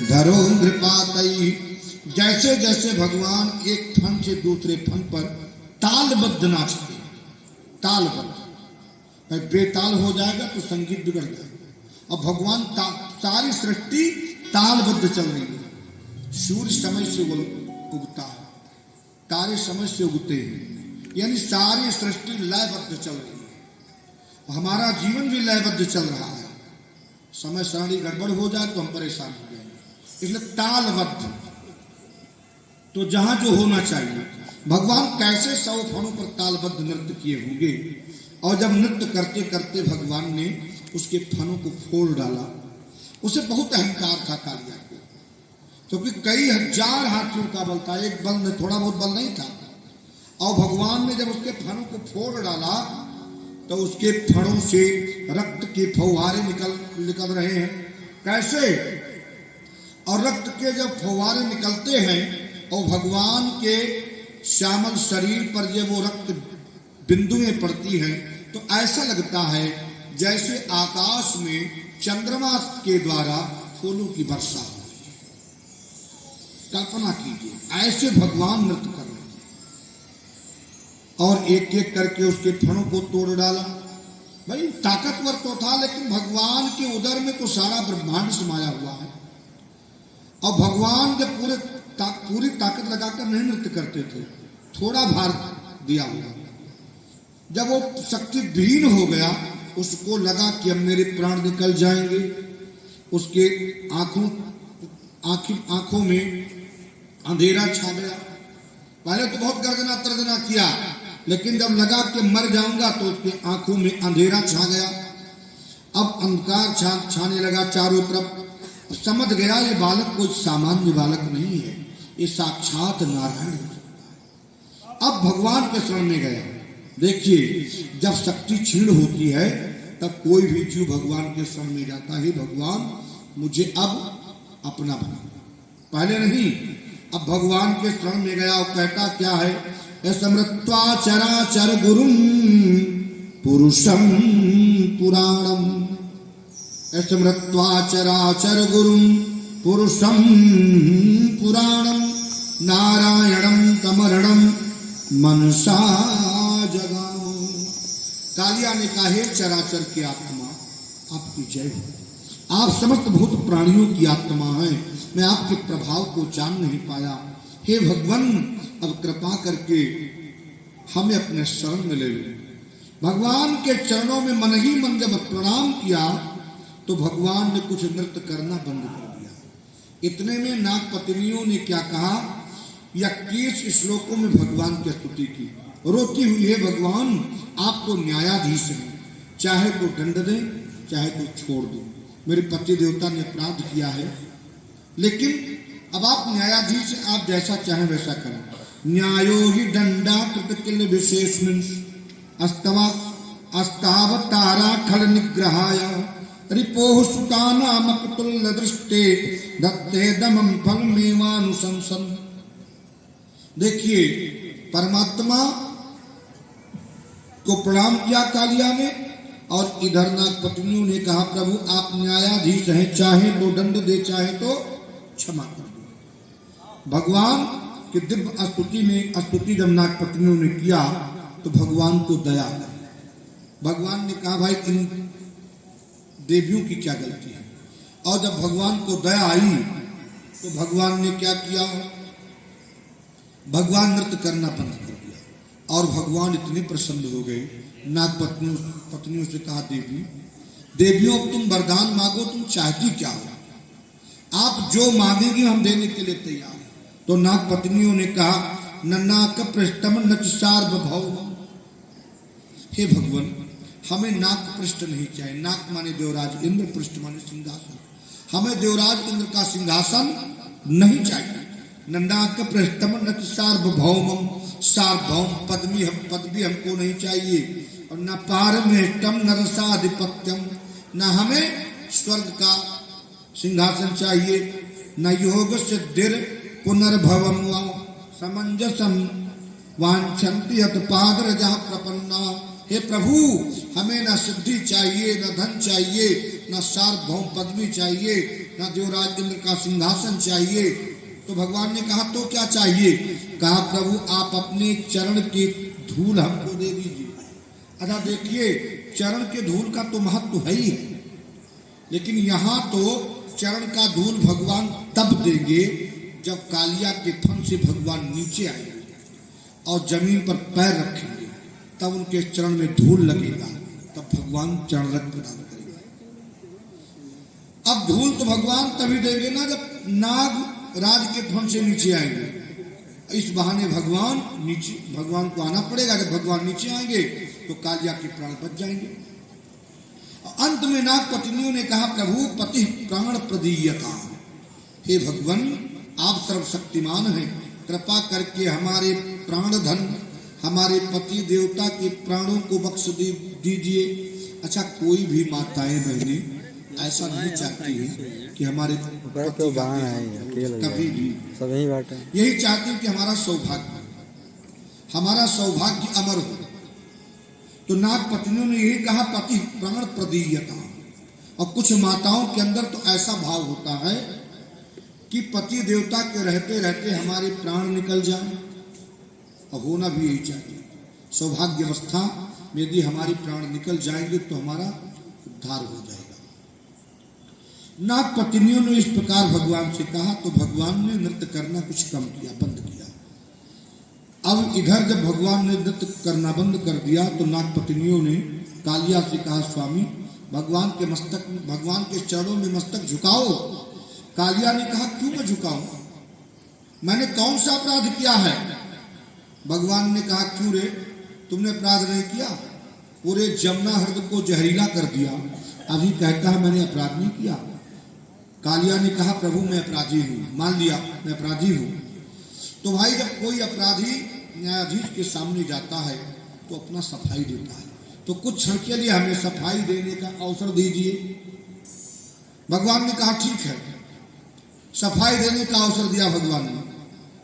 धरो नृपातई। जैसे जैसे भगवान एक फन से दूसरे फन पर तालबद्ध नाचते, तालबद्ध, बेताल हो जाएगा तो संगीत बिगड़ जाएगा। अब भगवान सारी सृष्टि तालबद्ध चल रही है। सूर्य समय से उगता है, तारे समय से उगते हैं, यानी सारी सृष्टि लयबद्ध चल रही है। हमारा जीवन भी लयबद्ध चल रहा है। समय सारणी गड़बड़ हो जाए तो हम परेशान हो जाएंगे। इसलिए तालबद्ध, तो जहां जो होना चाहिए। भगवान कैसे 100 फनों पर तालबद्ध नृत्य किए होंगे, और जब नृत्य करते करते भगवान ने उसके फनों को फोड़ डाला। उसे बहुत अहंकार था कालिया को, क्योंकि कई हजार हाथियों का बल था, एक बल में थोड़ा बहुत बल नहीं था। और भगवान ने जब उसके फणों को फोड़ डाला तो उसके फणों से रक्त के फव्वारे निकल रहे हैं। कैसे? और रक्त के जब फव्वारे निकलते हैं और भगवान के श्यामल शरीर पर जब वो रक्त बिंदुएं पड़ती हैं तो ऐसा लगता है जैसे आकाश में चंद्रमा के द्वारा फूलों की वर्षा हो। कल्पना कीजिए, ऐसे भगवान नृत्य कर रहे थे और एक एक करके उसके फणों को तोड़ डाला। भाई ताकतवर तो था, लेकिन भगवान के उदर में तो सारा ब्रह्मांड समाया हुआ है। और भगवान जब पूरी ताकत लगाकर नहीं नृत्य करते थे, थोड़ा भार दिया हुआ। जब वो शक्ति विहीन हो गया, उसको लगा कि अब मेरे प्राण निकल जाएंगे। उसके आंखों में अंधेरा छा गया। पहले तो बहुत गर्जना तर्जना किया, लेकिन जब लगा कि मर जाऊंगा तो उसके आंखों में अंधेरा छा गया। अब अंधकार छाने लगा चारों तरफ। समझ गया ये बालक कोई सामान्य बालक नहीं है, ये साक्षात नारायण है। अब भगवान के शरण में गया। देखिए, जब शक्ति क्षीण होती है तब कोई भी जीव भगवान के शरण में जाता है, भगवान मुझे अब अपना बना। पहले नहीं, अब भगवान के शरण में गया और कहता क्या है? समृत्वा चराचर गुरुम पुरुषम पुराणम, स्मृत्वा चराचर गुरुम पुरुषम पुराणम, नारायणम तमरणम मनसा जगाओ। कालिया ने कहा, हे चराचर की आत्मा, आपकी जय हो। आप समस्त भूत प्राणियों की आत्मा हैं, मैं आपके प्रभाव को जान नहीं पाया। हे भगवान, अब कृपा करके हमें अपने शरण में ले लो। भगवान के चरणों में मन ही मन जब प्रणाम किया तो भगवान ने कुछ नृत्य करना बंद कर दिया। इतने में नागपत्नियों ने क्या कहा? 21 श्लोकों में भगवान की स्तुति की, रोती हुई, है भगवान आप तो न्यायाधीश हैं, चाहे तो दंड दें चाहे तो छोड़ दो। मेरे पति देवता ने अपराध किया है, लेकिन अब आप न्यायाधीश, आप जैसा चाहें वैसा करें। न्यायो ही दंडा कृतकिल विशेषण अस्तावतारा खल निग्रहाय रिपोह सुतानामकुतुल्य दृष्टे दत्ते दमम फलमेवानुशंसन। देखिए, परमात्मा को प्रणाम किया कालिया ने, और इधर नागपत्नियों ने कहा प्रभु आप न्यायाधीश हैं, चाहे तो दंड दे चाहे तो क्षमा कर दो। भगवान की दिव्य स्तुति जब नागपत्नियों ने किया तो भगवान को दया आई। भगवान ने कहा भाई इन देवियों की क्या गलती है? और जब भगवान को दया आई तो भगवान ने क्या किया? भगवान नृत्य करना बंद कर दिया और भगवान इतने प्रसन्न हो गए। नागपत्नियों से कहा, देवियों अब तुम वरदान मांगो, तुम चाहती क्या हो? आप जो मांगेंगे हम देने के लिए तैयार हैं। तो नागपत्नियों ने कहा, न नाक पृष्ठम न सार्वभौम। हे भगवान, हमें नाक पृष्ठ नहीं चाहिए। नाक माने देवराज इंद्र, पृष्ठ माने सिंहासन। हमें देवराज इंद्र का सिंहासन नहीं चाहिए। न नाक पृष्ठम न सार्वभौम, सार्वभौम पद भी हमको नहीं चाहिए। और न पारमेष्टम न रसाधिपत्यम, न हमें स्वर्ग का सिंहासन चाहिए। न योग सिद्धिर पुनर्भवम वा समंजसम वांछन्ति यत पादरजः प्रपन्ना। हे प्रभु, हमें न सिद्धि चाहिए, न धन चाहिए, न सार्वभौम पदवी चाहिए, न देवराज इंद्र का सिंहासन चाहिए। तो भगवान ने कहा तो क्या चाहिए? कहा प्रभु आप अपने चरण की धूल हमको दे दीजिए। अच्छा देखिए, चरण के धूल का तो महत्व है ही है, लेकिन यहाँ तो चरण का धूल भगवान तब देंगे जब कालिया के फन से भगवान नीचे आएंगे और जमीन पर पैर रखेंगे, तब उनके चरण में धूल लगेगा, तब भगवान चरण रत्न प्रदान करेंगे। अब धूल तो भगवान तभी देंगे ना जब नाग राज के फन से नीचे आएंगे। इस बहाने भगवान को आना पड़ेगा। जब भगवान नीचे आएंगे तो कालिया के प्राण बच जाएंगे। अंत में नागपत्नियों ने कहा प्रभु पति प्राण प्रदीयता। हे भगवान, आप सर्वशक्तिमान हैं, कृपा करके हमारे प्राण धन, हमारे पति देवता के प्राणों को बख्श दीजिए। अच्छा, कोई भी माताएं बहनें ऐसा नहीं चाहती हैं कि हमारे तो कभी भी यही चाहती हैं कि हमारा सौभाग्य अमर हो। तो नाग पत्नियों ने यही कहा, पति प्राण प्रदीयता। और कुछ माताओं के अंदर तो ऐसा भाव होता है कि पति देवता के रहते रहते हमारे प्राण निकल जाए, और होना भी यही चाहिए। सौभाग्य अवस्था में यदि हमारे प्राण निकल जाएंगे तो हमारा उद्धार हो जाएगा। नाग पत्नियों ने इस प्रकार भगवान से कहा तो भगवान ने नृत्य करना कुछ कम किया, बंद किया। अब इधर जब भगवान ने नृत्य करना बंद कर दिया तो नाग पत्नियों ने कालिया से कहा, स्वामी भगवान के चरणों में मस्तक झुकाओ। कालिया ने कहा, क्यों मैं झुकाऊं, मैंने कौन सा अपराध किया है? भगवान ने कहा, क्यों रे, तुमने अपराध नहीं किया, पूरे जमुना हृदय को जहरीला कर दिया, अभी कहता है मैंने अपराध नहीं किया। कालिया ने कहा, प्रभु मैं अपराधी हूं, मान लिया मैं अपराधी हूं। तो भाई जब कोई अपराधी न्यायाधीश के सामने जाता है तो अपना सफाई देता है, तो कुछ क्षण के लिए हमें सफाई देने का अवसर दीजिए। भगवान ने कहा ठीक है, सफाई देने का अवसर दिया। भगवान ने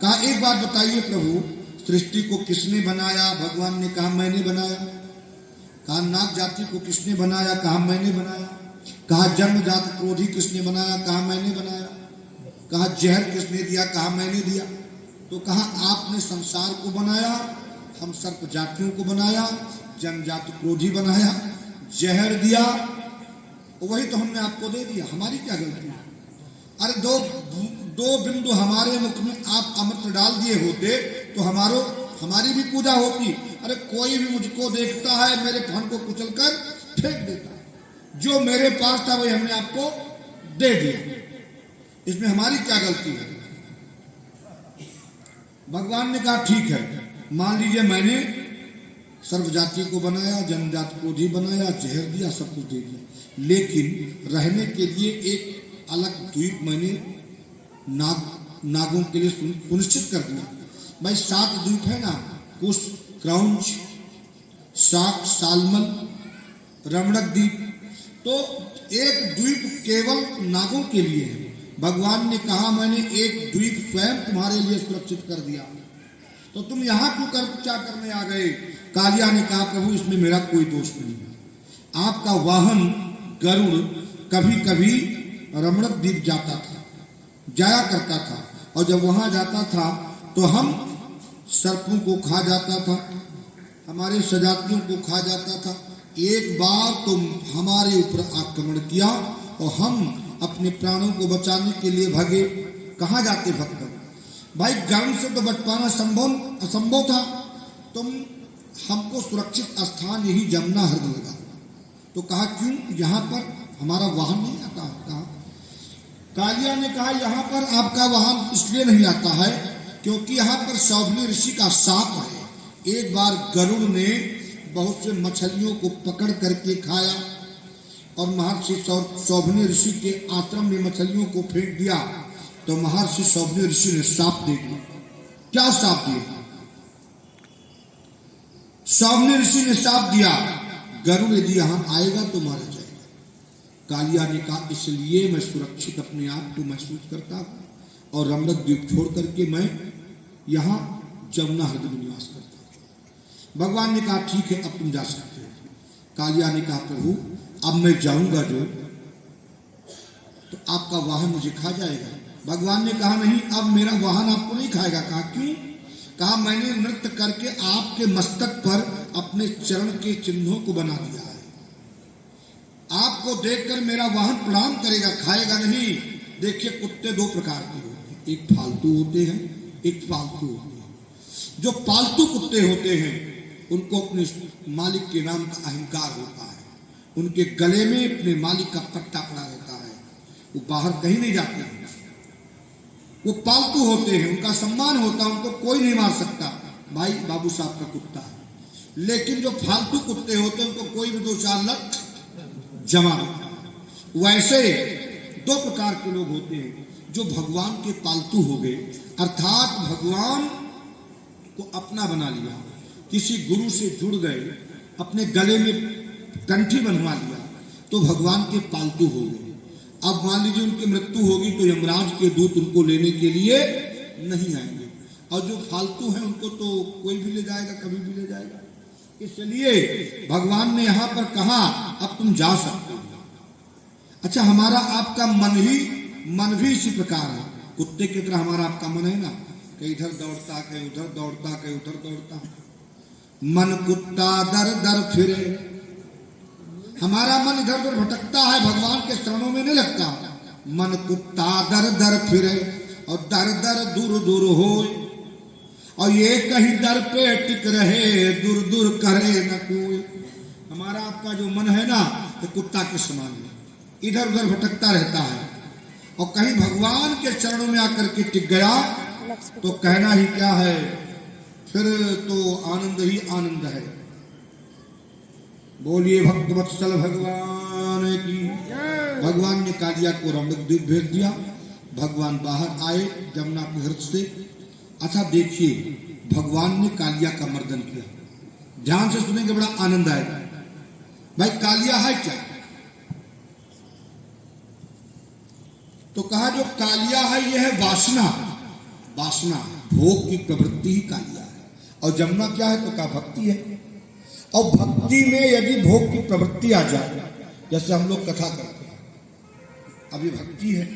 कहा, एक बात बताइए प्रभु, सृष्टि को किसने बनाया? भगवान ने कहा, मैंने बनाया। कहा, नाग जाति को किसने बनाया? कहा, मैंने बनाया। कहा, जन्म जात क्रोधी किसने बनाया? कहा, मैंने बनाया। कहा, जहर किसने दिया? कहा, मैंने दिया। तो कहा, आपने संसार को बनाया, हम सर्प जातियों को बनाया, जनजाति क्रोधी बनाया, जहर दिया, वही तो हमने आपको दे दिया, हमारी क्या गलती है? अरे दो बिंदु हमारे मुख में आप अमृत डाल दिए होते तो हमारी भी पूजा होती। अरे कोई भी मुझको देखता है मेरे फन को कुचल कर फेंक देता है, जो मेरे पास था वही हमने आपको दे दिया, इसमें हमारी क्या गलती है? भगवान ने कहा ठीक है, मान लीजिए मैंने सर्व जाति को बनाया, जनजाति को भी बनाया, जहर दिया, सब कुछ दे दिया, लेकिन रहने के लिए एक अलग द्वीप मैंने नागों के लिए सुनिश्चित कर दिया। भाई 7 द्वीप है ना, कुश, क्रौंच, शाक, सालमन, रमणक द्वीप, तो एक द्वीप केवल नागों के लिए है। भगवान ने कहा, मैंने एक द्वीप स्वयं तुम्हारे लिए सुरक्षित कर दिया, तो तुम यहां क्यों क्या करने आ गए? कालिया ने कहा, प्रभु इसमें मेरा कोई दोष नहीं है। आपका वाहन गरुड़ कभी कभी रमणक द्वीप जाया करता था, और जब वहां जाता था तो हम सर्पों को खा जाता था, हमारे सजातियों को खा जाता था। एक बार तुम हमारे ऊपर आक्रमण किया और हम अपने प्राणों को बचाने के लिए भागे। कहाँ जाते भक्त? भाई गरुड़ से तो बच पाना असंभव था, तुम हमको सुरक्षित स्थान यही जमुना हृदय लगा। तो कहा, क्यों, यहाँ पर हमारा वाहन नहीं आता? कहा, कालिया ने कहा, यहाँ पर आपका वाहन इसलिए नहीं आता है क्योंकि यहाँ पर सौभनी ऋषि का शाप है। एक बार गरुड़ ने बहुत से मछलियों को पकड़ करके खाया और महर्षि सौभनी ऋषि के आश्रम में मछलियों को फेंक दिया, तो महर्षि सौभनी ऋषि ने शाप दे दिया। क्या शाप दिया? सौभनी ऋषि ने शाप दिया, गरुड़ यदि यहां आएगा तो मारा जाएगा। कालिया ने कहा, इसलिए मैं सुरक्षित अपने आप को महसूस करता हूं और रमणक द्वीप छोड़ करके मैं यहां जमुना हृदय में निवास करता हूं। भगवान ने कहा, ठीक है, अब तुम जा सकते हो। कालिया ने कहा, प्रभु अब मैं जाऊंगा जो तो आपका वाहन मुझे खा जाएगा। भगवान ने कहा, नहीं, अब मेरा वाहन आपको नहीं खाएगा। कहा, क्यों? कहा, मैंने नृत्य करके आपके मस्तक पर अपने चरण के चिन्हों को बना दिया है, आपको देखकर मेरा वाहन प्रणाम करेगा, खाएगा नहीं। देखिए, कुत्ते 2 प्रकार के होते हैं, एक फालतू होते हैं, एक पालतू होते हैं। जो पालतू कुत्ते होते हैं उनको अपने मालिक के नाम का अहंकार होता है, उनके गले में अपने मालिक का पट्टा पड़ा रहता है, वो बाहर कहीं नहीं जाते हैं। वो पालतू होते हैं, उनका सम्मान होता है, उनको कोई नहीं मार सकता, भाई बाबू साहब का कुत्ता है। लेकिन जो फालतू कुत्ते होते हैं उनको कोई भी 2-4 लाख जमा होता है। वैसे 2 प्रकार के लोग होते हैं, जो भगवान के पालतू हो गए, अर्थात भगवान को अपना बना लिया, किसी गुरु से जुड़ गए, अपने गले में कंठी बनवा लिया, तो भगवान के पालतू हो गए। अब मान लीजिए उनकी मृत्यु होगी तो यमराज के दूत उनको लेने के लिए नहीं आएंगे, और जो फालतू है उनको तो कोई भी ले जाएगा, कभी भी ले जाएगा। इसलिए भगवान ने यहां पर कहा अब तुम जा सकते हो। अच्छा, हमारा आपका मन भी इसी प्रकार है, कुत्ते की तरह हमारा आपका मन है ना, कहीं इधर दौड़ता, कहीं उधर दौड़ता, कहीं उधर दौड़ता। मन कुत्ता दर दर फिरे, हमारा मन इधर उधर भटकता है, भगवान के शरणों में नहीं लगता। मन कुत्ता दर दर फिरे और दर दर दूर दूर होए, और ये कहीं दर पे टिक रहे, दूर दूर करे न कोई। हमारा आपका जो मन है ना, तो कुत्ता के समान है, इधर उधर भटकता रहता है, और कहीं भगवान के चरणों में आकर के टिक गया तो कहना ही क्या है, फिर तो आनंद ही आनंद है। बोलिए भक्तवत्सल भगवान की। भगवान ने कालिया को रमणद्वीप भेज दिया, भगवान बाहर आए जमुना के हृदय से। अच्छा देखिए, भगवान ने कालिया का मर्दन किया, ध्यान से सुनेंगे, बड़ा आनंद आएगा। भाई कालिया है क्या? तो कहा जो कालिया है यह है वासना, वासना भोग की प्रवृत्ति ही कालिया है। और जमुना क्या है? तो कहा भक्ति है। और भक्ति में यदि भोग की प्रवृत्ति आ जाए, जैसे हम लोग कथा करते हैं, अभी भक्ति है,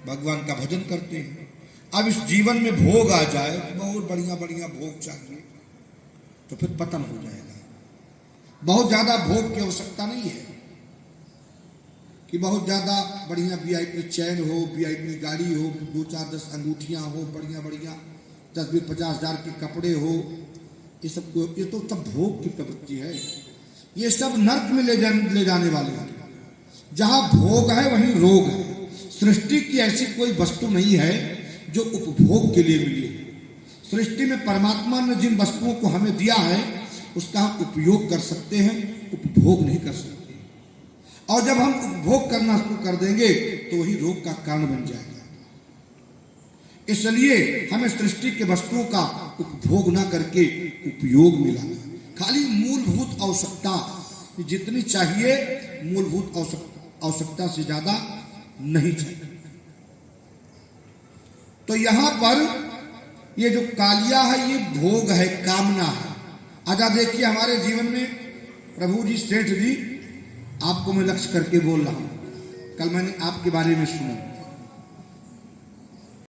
भगवान का भजन करते हैं, अब इस जीवन में भोग आ जाए, बहुत बढ़िया बढ़िया भोग चाहिए, तो फिर पतन हो जाएगा। बहुत ज्यादा भोग की आवश्यकता नहीं है कि बहुत ज्यादा बढ़िया वीआईपी चैन हो, वीआईपी गाड़ी हो, 2-4-10 अंगूठियां हो, बढ़िया बढ़िया 10-20-50 हजार के कपड़े हो, ये तो सब भोग की प्रवृत्ति है। ये सब नर्क में ले जाने वाले हैं। जहां भोग है वहीं रोग है। सृष्टि की ऐसी कोई वस्तु नहीं है जो उपभोग के लिए मिली है। सृष्टि में परमात्मा ने जिन वस्तुओं को हमें दिया है उसका हम उपयोग कर सकते हैं, उपभोग नहीं कर सकते। और जब हम उपभोग करना शुरू कर देंगे तो वही रोग का कारण बन जाएगा। इसलिए हमें सृष्टि के वस्तुओं का उपभोग ना करके उपयोग में लाना, खाली मूलभूत आवश्यकता जितनी चाहिए, मूलभूत आवश्यकता से ज्यादा नहीं चाहिए। तो यहां पर ये जो कालिया है ये भोग है, कामना है। आजा देखिए हमारे जीवन में प्रभु जी, सेठ जी, आपको मैं लक्ष्य करके बोल रहा हूं। कल मैंने आपके बारे में सुना,